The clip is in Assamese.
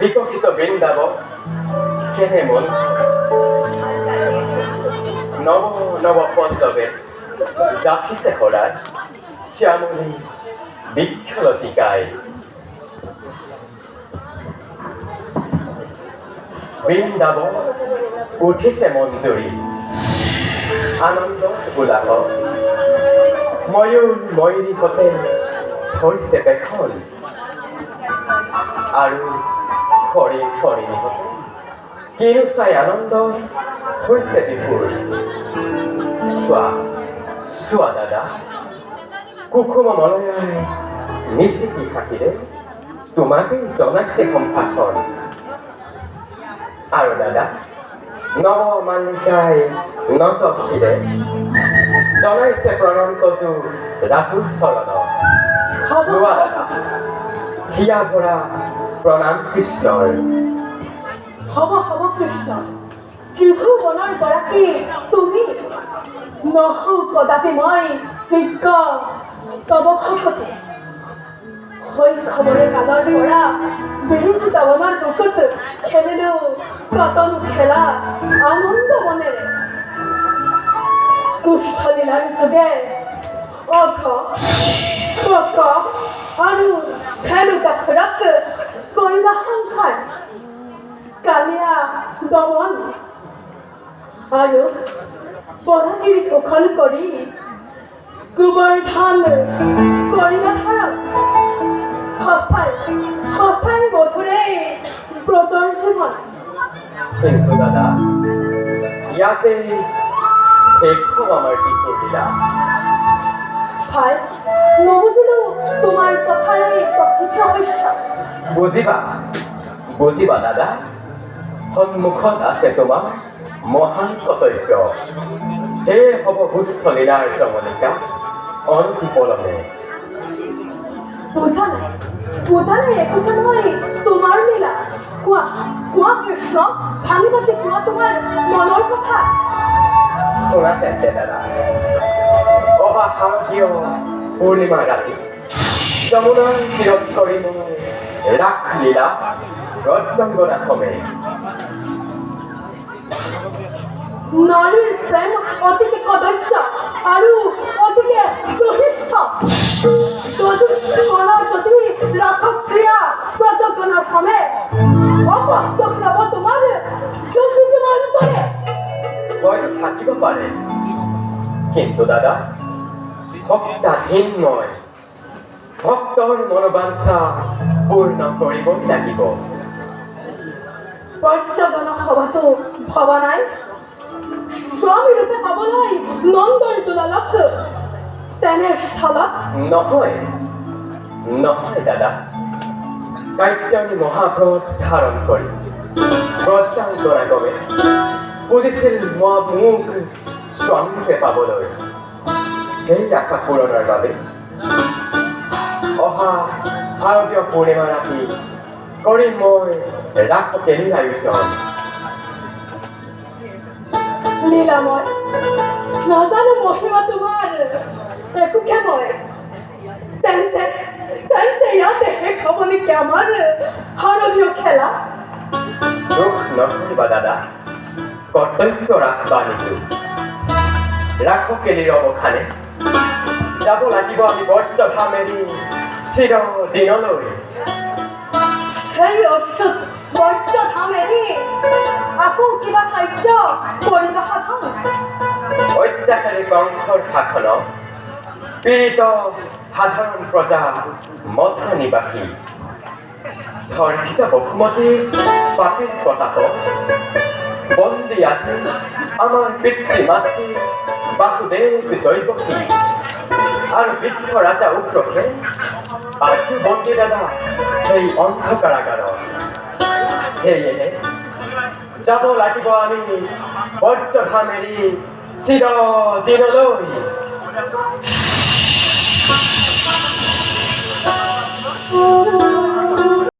বিকশিত বৃন্দাবন কেনে মন নব নব পল্লবে যাচিছে হৰায় শ্যামলী বৃক্ষলতিকায় বৃন্দাবন উঠিছে মঞ্জুৰি আনন্দ উলাহ ময়ূৰ ময়ূৰীকতে ধৰিছে পেখন আৰু খৰি খৰিণীহতে কিনো চাই আনন্দ হৈছে বিপুৰ চোৱা চোৱা দাদা কুসুম মলয়াই মিচিকি হাঁহিৰে তোমাকেই জনাইছে সম্ভাষণ আৰু দাদা নৱ মালিকাই নতশিৰে জনাইছে প্ৰণন্তজু ৰাতুল চৰণ লোৱা দাদা হিয়া ভৰা প্ৰণাম কৃষ্ণৰ হব হব কৃষ্ণ ত্ৰিভুৱনৰ গৰাকী তুমি নহও কদাপি মই যোগ্য তব ভকতি শৈশৱৰে কালৰ পৰা বৃন্দাবনৰ বুকুত খেলিলো কতন খেলা আনন্দ মনেৰে কুষ্ঠলীলাৰ যোগে অঘ কক আৰু ভেলুকা খোৰাক কৰিলা সংসাৰ কালিয়া দমন আৰু পৰাগিৰি শোষণ কৰি গোবৰ্ধন কৰিলা ধাৰণ সঁচাই সঁচাই মধুৰে ব্ৰজৰ জীৱন কিন্তু দাদা ইয়াতে শেষ আমাৰ কিশোৰ লীলা ভাই নবুজিলো তোমাৰ কথাৰে প্ৰকৃত ৰহস্য বুজিবা দাদা সন্মুখত আছে তোমাৰ মহান কৰ্তব্য হে হব সুস্থ লীলাৰ জমনিকা অনতিপলমে বুজা নাই একোটা নহয় তোমাৰ লীলা কোৱা কোৱা কৃষ্ণ ভাঙি পাতি কোৱা তোমাৰ মনৰ কথা শুনা তেন্তে দাদা অহা শাৰদীয় পূৰ্ণিমা ৰাতি যমুনাৰ তীৰত কৰি মই ৰাস লীলা ৰজংগনাথমে নাৰীৰ প্ৰেম অতিকে কদৰ্য আৰু অতিকে প্ৰহিষ্ঠ মনৰ প্ৰতি ৰাসক্ৰিয়া প্ৰজগণৰ সমে অবাস্তৱ নব তোমাৰ যোগী জীৱন্তৰে হয়তো থাকিব পাৰে কিন্তু দাদা ভক্তাধীন মই ভক্তৰ মনোবাঞ্ছা পূৰ্ণ কৰিবই লাগিব প্ৰজগণ সভাটো ভবা নাই স্বামী ৰূপে পাবলৈ নন্দৰ দুলালক তেনে স্থলত নহয় দাদা কাত্যায়নী মহাব্ৰত ধাৰণ কৰি ব্ৰজাংগৰাগমে বুজিছিল মোক স্বামীৰূপে পাবলৈ সেই আশা পূৰণৰ বাবে অহা শাৰদীয় পূৰ্ণিমা ৰাতি কৰিম মই ৰাস কেলিৰ আয়োজন লীলাময় নাজানো মহিমা তোমাৰ একোকে মই তেন্তে ইয়াতে শেষ হ'ব নেকি আমাৰ শাৰদীয় খেলা দুখ নকৰিবা দাদা কৰ্তব্য ৰাখবা নিতো ৰাস কেলিৰ অৱসানে যাব লাগিব আমি বৰ্জধাম এৰি চিৰ দিনলৈ সেই অচ্যুত বৰ্জধাম এৰি আকৌ কিবা কাৰ্য কৰিবা সাধন অত্যাচাৰী কংসৰ শাসনক পীড়িত সাধাৰণ প্ৰজা মথ নিবাসী ধৰ্ষিত বসুমতীৰ পাপীৰ প্ৰতাপত বন্দী আছে আমাৰ পিতৃ মাতৃ বাসুদেৱ দৈৱকী আৰু বৃদ্ধ ৰাজা উগ্ৰসে আজিও বন্দী দাদা সেই অন্ধকাৰাগাৰত সেয়েহে যাব লাগিব আমি বৰ্জধাম এৰি চিৰ দিনলৈ